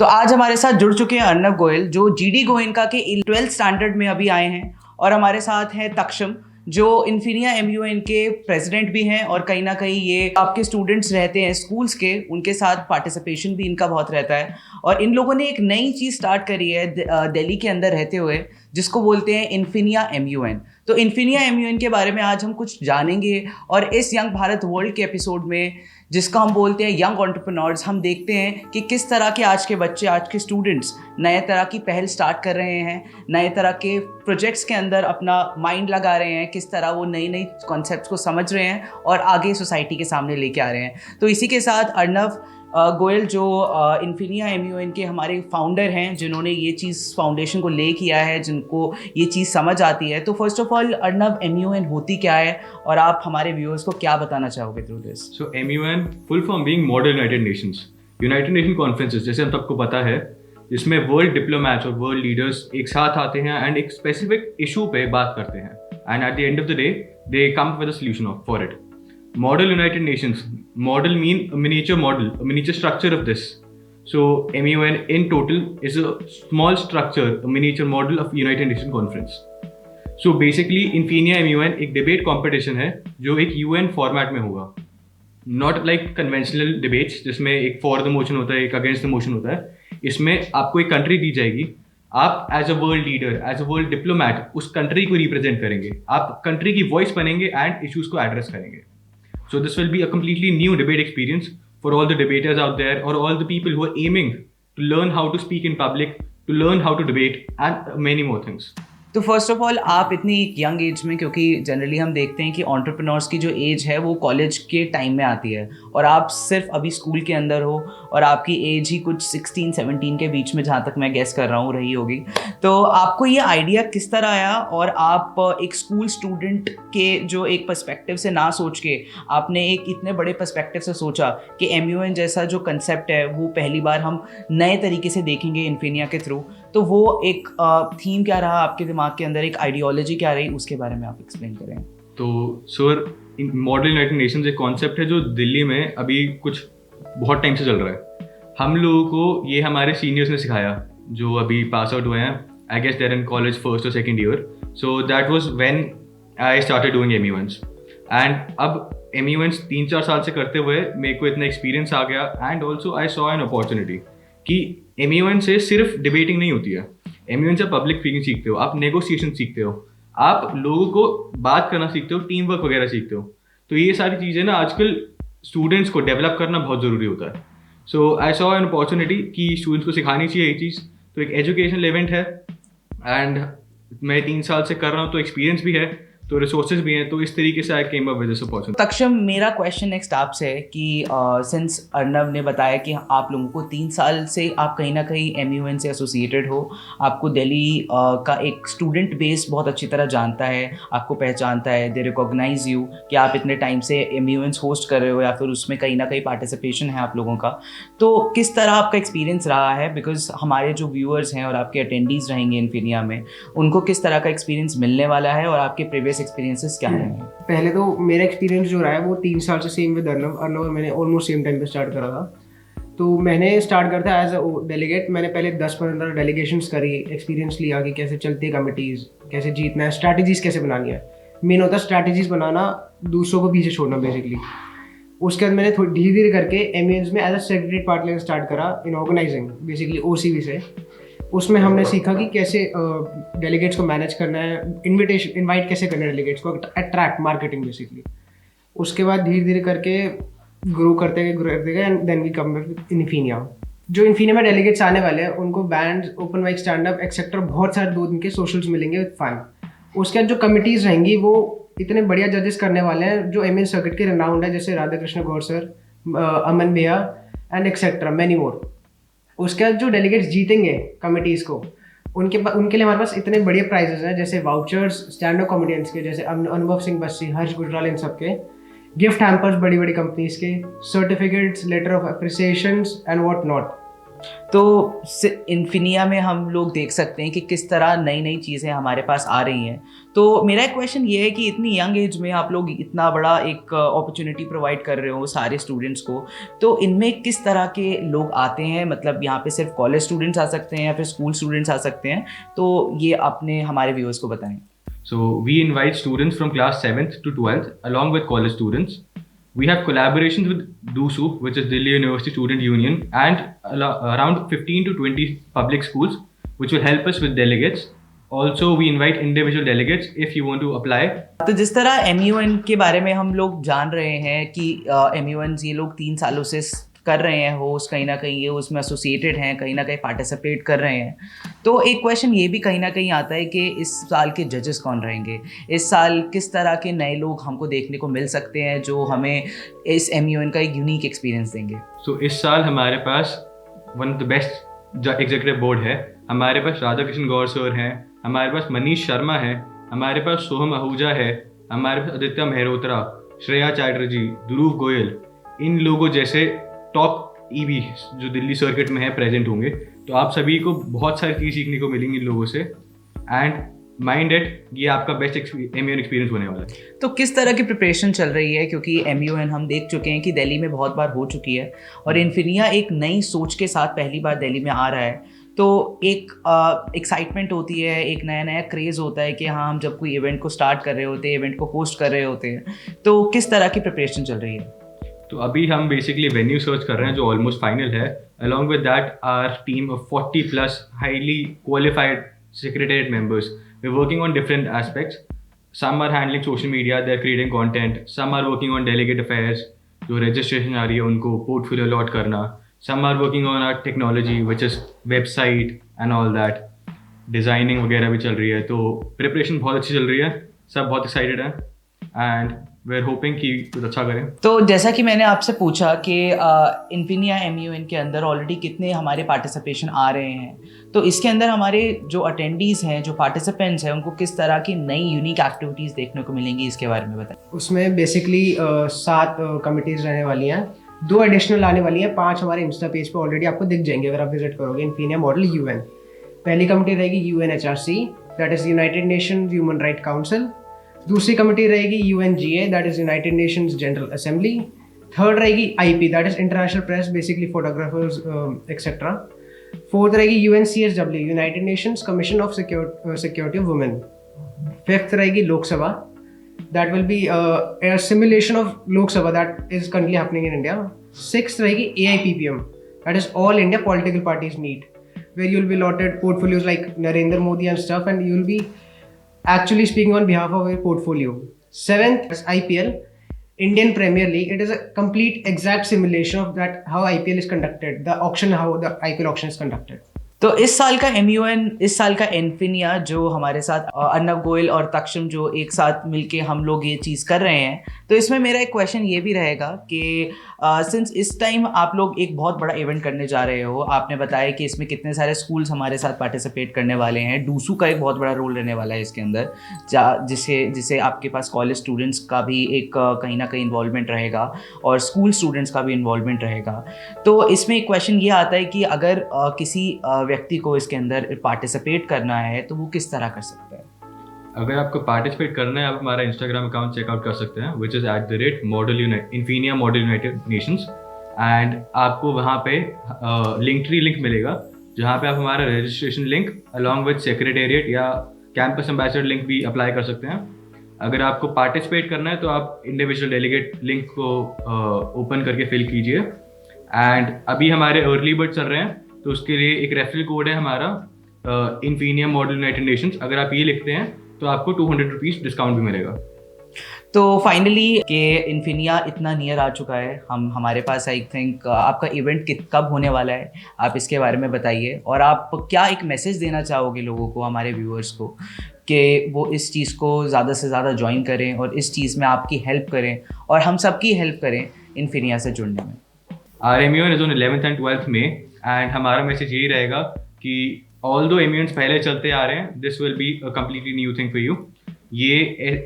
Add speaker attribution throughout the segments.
Speaker 1: तो आज हमारे साथ जुड़ चुके हैं अर्नव गोयल, जो जीडी गोयनका के 12th स्टैंडर्ड में अभी आए हैं, और हमारे साथ हैं तक्षम, जो इन्फिनिया MUN के प्रेसिडेंट भी हैं, और कहीं ना कहीं ये आपके स्टूडेंट्स रहते हैं स्कूल्स के, उनके साथ पार्टिसिपेशन भी इनका बहुत रहता है। और इन लोगों ने एक नई चीज़ स्टार्ट करी है दिल्ली के अंदर रहते हुए, जिसको बोलते हैं इन्फिनिया MUN। तो इन्फिनिया MUN के बारे में आज हम कुछ जानेंगे, और इस यंग भारत वर्ल्ड के एपिसोड में, जिसका हम बोलते हैं यंग एंटरप्रेन्योर्स, हम देखते हैं कि किस तरह के आज के बच्चे, आज के स्टूडेंट्स नए तरह की पहल स्टार्ट कर रहे हैं, नए तरह के प्रोजेक्ट्स के अंदर अपना माइंड लगा रहे हैं, किस तरह वो नई नई कॉन्सेप्ट्स को समझ रहे हैं और आगे सोसाइटी के सामने लेके आ रहे हैं। तो इसी के साथ अर्नव गोयल, जो इन्फिनिया MUN के हमारे फाउंडर हैं, जिन्होंने ये चीज़ फाउंडेशन को ले किया है, जिनको ये चीज़ समझ आती है। तो first of all Arnav, MUN होती क्या है और आप हमारे व्यूअर्स को क्या बताना चाहोगे through this?
Speaker 2: So MUN full form being model United nation conferences, जैसे हम सबको पता है, जिसमें वर्ल्ड डिप्लोमैट्स और वर्ल्ड लीडर्स एक साथ आते हैं एंड एक स्पेसिफिक इशू पे बात करते हैं, and at the end of the day they come with a solution for it. Model United Nations. Model mean a miniature model, a miniature structure of this. So MUN in total is a small structure, a miniature model of United Nations Conference. So basically Infinia MUN एक debate competition है जो एक UN format में होगा. Not like conventional debates जिसमें एक for the motion होता है, एक against the motion होता है. इसमें आपको एक country दी जाएगी, आप as a world leader, as a world diplomat उस country को represent करेंगे, आप country की voice बनेंगे and issues को address करेंगे. So this will be a completely new debate experience for all the debaters out there, or all the people who are aiming to learn how to speak in public, to learn how to debate, and many more things.
Speaker 1: तो first of all, आप इतनी young age में, क्योंकि generally हम देखते हैं कि entrepreneurs की जो एज है वो कॉलेज के टाइम में आती है, और आप सिर्फ अभी स्कूल के अंदर हो, और आपकी एज ही कुछ 16-17 के बीच में, जहाँ तक मैं गेस कर रहा हूँ, रही होगी। तो आपको ये आइडिया किस तरह आया, और आप एक स्कूल स्टूडेंट के जो एक पर्सपेक्टिव से ना सोच के आपने एक इतने बड़े पर्सपेक्टिव से सोचा कि MUN जैसा जो कंसेप्ट है वो पहली बार हम नए तरीके से देखेंगे इन्फिनिया के थ्रू। तो वो एक थीम क्या रहा आपके दिमाग के अंदर, एक आइडियोलॉजी क्या रही, उसके बारे में आप एक्सप्लेन करें।
Speaker 2: तो सर, मॉडल यूनाइटेड नेशंस एक कॉन्सेप्ट है जो दिल्ली में अभी कुछ बहुत टाइम से चल रहा है। हम लोगों को ये हमारे सीनियर्स ने सिखाया जो अभी पास आउट हुए हैं, I guess they're in college first और second year. So that was when I started doing MUNs, and अब MUNs 3-4 साल से करते हुए मेरे को इतना एक्सपीरियंस आ गया, and also I saw an opportunity कि MUN से सिर्फ डिबेटिंग नहीं होती है। MUN से पब्लिक स्पीकिंग सीखते हो, आप नेगोशिएशन सीखते हो, आप लोगों को बात करना सीखते हो, टीम वर्क वगैरह सीखते हो। तो ये सारी चीज़ें ना आजकल स्टूडेंट्स को डेवलप करना बहुत ज़रूरी होता है। सो आई सॉ एन अपॉर्चुनिटी कि स्टूडेंट्स को सिखानी चाहिए ये चीज़। तो एक एजुकेशनल इवेंट है, एंड मैं 3 साल से कर रहा हूँ, तो एक्सपीरियंस भी है, तो रिसोर्सेज भी हैं, तो इस तरीके से I came up with this opportunity.
Speaker 1: Taksham, मेरा क्वेश्चन नेक्स्ट आपसे है कि सिंस अर्नव ने बताया कि आप लोगों को 3 साल से आप कहीं ना कहीं MUN से एसोसिएटेड हो, आपको दिल्ली का एक स्टूडेंट बेस बहुत अच्छी तरह जानता है, आपको पहचानता है, दे रिकॉग्नाइज यू कि आप इतने टाइम से MUNs होस्ट कर रहे हो, या फिर उसमें कहीं ना कहीं पार्टिसिपेशन है आप लोगों का। तो किस तरह आपका एक्सपीरियंस रहा है, बिकॉज हमारे जो व्यूअर्स हैं और आपके अटेंडीज रहेंगे इन्फिनिया में, उनको किस तरह का एक्सपीरियंस मिलने वाला है, और आपके प्रीवियस एक्सपीरियंसेस क्या हैं?
Speaker 3: पहले तो मेरा एक्सपीरियंस जो रहा है वो 3 साल से सेम विद अर्नव और मैंने ऑलमोस्ट सेम टाइम पे स्टार्ट करा था। तो मैंने स्टार्ट करा था एज अ डेलीगेट। मैंने पहले 10-15 डेलीगेशंस करी, एक्सपीरियंस लिया कि कैसे चलती है कमिटीज़, कैसे जीतना है, स्ट्रैटेजीज़ कैसे बनानी है। मेन होता है स्ट्रैटेजीज़ बनाना, दूसरों को पीछे छोड़ना बेसिकली। उसके बाद मैंने धीरे धीरे करके MUNs में एज अ सेक्रेटरी पार्ट लेना स्टार्ट करा इन ऑर्गेनाइजिंग, बेसिकली OCV से। उसमें हमने सीखा कि कैसे डेलीगेट्स को मैनेज करना है, इनवाइट कैसे करना है डेलीगेट्स को, अट्रैक्ट, मार्केटिंग बेसिकली। उसके बाद धीरे धीरे करके ग्रो करते गए, and then we come with Infinia. जो इन्फिनिया में डेलीगेट्स आने वाले हैं उनको band, open mic, stand up etcetera बहुत सारे 2 दिन के सोशल्स मिलेंगे विद फन। उसके बाद जो कमिटीज़ रहेंगी वो इतने बढ़िया जजेस करने वाले हैं जो MUN सर्किट के रेनाउंड है, जैसे राधा कृष्ण गौर सर, अमन भैया एंड एक्सेट्रा मैनी मोर। उसके बाद जो डेलीगेट्स जीतेंगे कमिटीज़ को, उनके लिए हमारे पास इतने बढ़िया प्राइजेस हैं, जैसे वाउचर्स स्टैंड अप कॉमेडियंस के, जैसे अनुभव सिंह बस्सी, हर्ष गुजराल, इन सब के गिफ्ट हैम्पर्स बड़ी बड़ी कंपनीज के, certificates, letter of appreciations and what not.
Speaker 1: तो इन्फिनिया में हम लोग देख सकते हैं कि किस तरह नई नई चीज़ें हमारे पास आ रही हैं। तो मेरा एक क्वेश्चन ये है कि इतनी यंग एज में आप लोग इतना बड़ा एक अपॉर्चुनिटी प्रोवाइड कर रहे हो सारे स्टूडेंट्स को, तो इनमें किस तरह के लोग आते हैं? मतलब यहाँ पे सिर्फ कॉलेज स्टूडेंट्स आ सकते हैं या फिर स्कूल स्टूडेंट्स आ सकते हैं? तो ये आपने हमारे व्यूअर्स को बताएं।
Speaker 2: So we invite students from class 7th to 12th along with college students. We have collaborations with DUSU, which is Delhi University Student Union, and around 15 to 20 public schools, which will help us with delegates. Also, we invite individual delegates if you want to apply.
Speaker 1: तो जिस तरह MUN के बारे में हम लोग जान रहे हैं कि MUN ये लोग 3 सालों से कर रहे हैं होस्ट, कहीं ना कहीं ये उसमें एसोसिएटेड हैं, कहीं ना कहीं पार्टिसिपेट कर रहे हैं। तो एक क्वेश्चन ये भी कहीं ना कहीं आता है कि इस साल के जजेस कौन रहेंगे? इस साल किस तरह के नए लोग हमको देखने को मिल सकते हैं जो हमें इस MUN का एक यूनिक एक्सपीरियंस देंगे?
Speaker 2: So इस साल हमारे पास one of the best executive board है। हमारे पास राधा कृष्ण गौर सर हैं, हमारे पास मनीष शर्मा है, हमारे पास सोहम आहूजा है, हमारे पास आदित्य मेहरोत्रा, श्रेया चैटर्जी, ध्रुव गोयल, इन लोगों जैसे टॉप ईवी जो दिल्ली सर्किट में है प्रेजेंट होंगे। तो आप सभी को बहुत सारी चीज़ सीखने को मिलेंगी इन लोगों से, एंड माइंड इट, ये आपका बेस्ट MUN एक्सपीरियंस होने वाला है।
Speaker 1: तो किस तरह की प्रिपरेशन चल रही है? क्योंकि MUN हम देख चुके हैं कि दिल्ली में बहुत बार हो चुकी है और इन्फिनिया एक नई सोच के साथ पहली बार दिल्ली में आ रहा है। तो एक एक्साइटमेंट होती है, एक नया नया क्रेज़ होता है कि हाँ, हम जब कोई इवेंट को स्टार्ट कर रहे होते हैं, इवेंट को होस्ट कर रहे होते हैं, तो किस तरह की प्रिपरेशन चल रही है?
Speaker 2: तो अभी हम बेसिकली वेन्यू सर्च कर रहे हैं जो ऑलमोस्ट फाइनल है। Along with that our team of 40 plus highly qualified secretariat members, we are working on different aspects. Some are handling social media, they are creating content, some are working on delegate affairs, जो registration आ रही है उनको portfolio allot करना, some are working on our technology which is website and all that, designing वगैरह भी चल रही है। तो प्रिपरेशन बहुत अच्छी चल रही है, सब बहुत एक्साइटेड हैं एंड वी आर होपिंग कि कुछ अच्छा करें।
Speaker 1: तो जैसा कि मैंने आपसे पूछा कि इन्फिनिया MUN के अंदर ऑलरेडी कितने हमारे पार्टिसिपेशन आ रहे हैं, तो इसके अंदर हमारे जो अटेंडीज़ हैं, जो पार्टिसिपेंट्स हैं, उनको किस तरह की नई यूनिक एक्टिविटीज़ देखने को मिलेंगी, इसके बारे में बताएं।
Speaker 3: उसमें बेसिकली 7 कमिटीज़ रहने वाली हैं, 2 एडिशनल आने वाली हैं, 5 हमारे इंस्टा पेज पे ऑलरेडी आपको दिख जाएंगे अगर आप विजिट करोगे। इन्फिनिया मॉडल UN पहली कमिटी रहेगी UNHRC, that is United Nations Human Right Council. दूसरी कमिटी रहेगी UNGA, that is United Nations General Assembly. Third रहेगी IP, that is International Press, basically photographers etcetera. Fourth रहेगी UNCSW, United Nations Commission of Security of Women. Fifth रहेगी Lok Sabha, that will be a simulation of Lok Sabha that is currently happening in India. Sixth रहेगी AIPPM, that is all India political parties meet, where you will be allotted portfolios like Narendra Modi and stuff, and you will be actually speaking on behalf of your portfolio. Seventh is IPL, Indian Premier League. It is a complete exact simulation of that, how IPL is conducted, the auction, how the IPL auction is conducted.
Speaker 1: तो इस साल का MUN, इस साल का Infinia जो हमारे साथ अर्नब गोयल और तक्षम जो एक साथ मिलके हम लोग ये चीज़ कर रहे हैं, तो इसमें मेरा एक क्वेश्चन ये भी रहेगा कि सिंस इस टाइम आप लोग एक बहुत बड़ा इवेंट करने जा रहे हो, आपने बताया कि इसमें कितने सारे स्कूल्स हमारे साथ पार्टिसिपेट करने वाले हैं, डूसू का एक बहुत बड़ा रोल रहने वाला है इसके अंदर, जिसे आपके पास कॉलेज स्टूडेंट्स का भी एक कहीं ना कहीं इन्वॉल्वमेंट रहेगा और स्कूल स्टूडेंट्स का भी इन्वॉल्वमेंट रहेगा। तो इसमें एक क्वेश्चन ये आता है कि अगर किसी व्यक्ति को इसके अंदर पार्टिसिपेट करना है तो वो किस तरह कर सकता है?
Speaker 2: अगर आपको पार्टिसिपेट करना है, आप हमारा इंस्टाग्राम अकाउंट चेकआउट कर सकते हैं, which is @Infinia Model United Nations, and आपको वहाँ पे लिंक मिलेगा जहाँ पे आप हमारा registration link along with secretariat या कैंपस एम्बेसडर लिंक भी अप्लाई कर सकते हैं। अगर आपको पार्टिसिपेट करना है तो आप इंडिविजुअल डेलीगेट लिंक को ओपन करके फिल कीजिए, एंड अभी हमारे अर्ली बर्ड चल रहे हैं, तो उसके लिए एक रेफरल कोड है हमारा इन्फिनिया मॉडल यूनाइटेड नेशंस। अगर आप ये लिखते हैं तो आपको 200 रुपीज़ डिस्काउंट भी मिलेगा।
Speaker 1: तो फाइनली कि इन्फिनिया इतना नियर आ चुका है, हमारे पास आई थिंक आपका इवेंट कब होने वाला है, आप इसके बारे में बताइए, और आप क्या एक मैसेज देना चाहोगे लोगों को, हमारे व्यूअर्स को, कि वो इस चीज़ को ज़्यादा से ज़्यादा ज्वाइन करें और इस चीज़ में आपकी हेल्प करें और हम सबकी हेल्प करें इन्फिनिया से जुड़ने में।
Speaker 2: MUN is on 11th and 12th में, एंड हमारा मैसेज यही रहेगा कि ऑल्दो MUNs पहले चलते आ रहे हैं, this will be a completely new thing for you. ये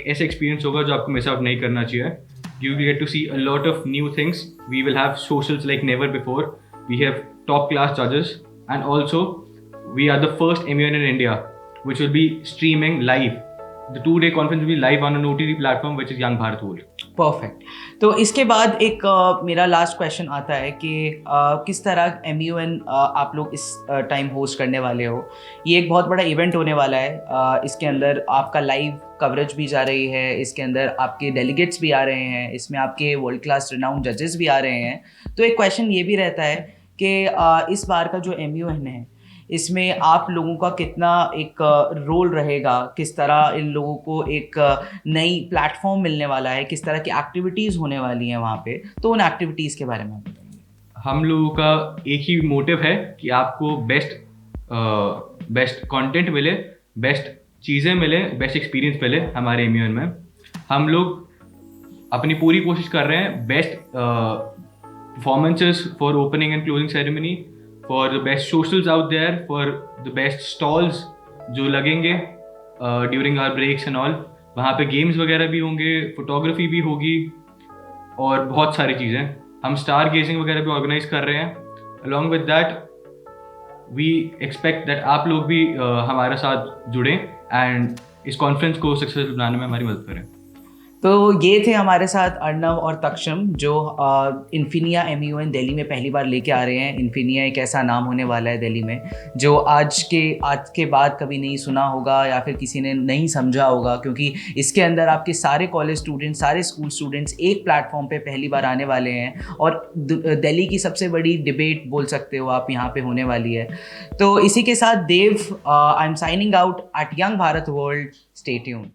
Speaker 2: ऐसा एक्सपीरियंस होगा जो आपको मिस आउट नहीं करना चाहिए। You will get to see a lot of new things, we will have socials like never before, we have top class judges, and also we are the first MUN in India which will be streaming live. The 2-day conference will be live on an OTT platform which is Young Bharat World.
Speaker 1: Perfect. तो इसके बाद एक मेरा last question आता है कि किस तरह MUN आप लोग इस टाइम होस्ट करने वाले हो। ये एक बहुत बड़ा इवेंट होने वाला है, इसके अंदर आपका लाइव कवरेज भी जा रही है, इसके अंदर आपके डेलीगेट्स भी आ रहे हैं, इसमें आपके वर्ल्ड क्लास रिनाउंड जजेस भी आ रहे हैं। तो एक क्वेश्चन ये भी रहता है कि इस बार का जो MUN है इसमें आप लोगों का कितना एक रोल रहेगा, किस तरह इन लोगों को एक नई प्लेटफॉर्म मिलने वाला है, किस तरह की एक्टिविटीज़ होने वाली हैं वहाँ पे, तो उन एक्टिविटीज़ के बारे में बताइए।
Speaker 2: हम लोगों का एक ही मोटिव है कि आपको बेस्ट कंटेंट मिले, बेस्ट चीज़ें मिले, बेस्ट एक्सपीरियंस मिले हमारे MUN में। हम लोग अपनी पूरी कोशिश कर रहे हैं best performances for opening and closing ceremony, for the best socials out there, for the best stalls जो लगेंगे during our breaks and all। वहाँ पे games वगैरह भी होंगे, photography भी होगी और बहुत सारी चीज़ें। हम स्टार गेजिंग वगैरह भी ऑर्गेनाइज कर रहे हैं। along with that we expect that आप लोग भी हमारे साथ जुड़ें एंड इस कॉन्फ्रेंस को सक्सेसफुल बनाने में हमारी मदद करें।
Speaker 1: तो ये थे हमारे साथ अर्नव और तक्षम जो इन्फिनिया MUN दिल्ली में पहली बार लेके आ रहे हैं। इन्फिनिया एक ऐसा नाम होने वाला है दिल्ली में जो आज के बाद कभी नहीं सुना होगा या फिर किसी ने नहीं समझा होगा, क्योंकि इसके अंदर आपके सारे कॉलेज स्टूडेंट्स, सारे स्कूल स्टूडेंट्स एक प्लेटफॉर्म पे पहली बार आने वाले हैं और दिल्ली की सबसे बड़ी डिबेट बोल सकते हो आप यहाँ पे होने वाली है। तो इसी के साथ Dev, I am signing out at Young Bharat World. Stay tuned.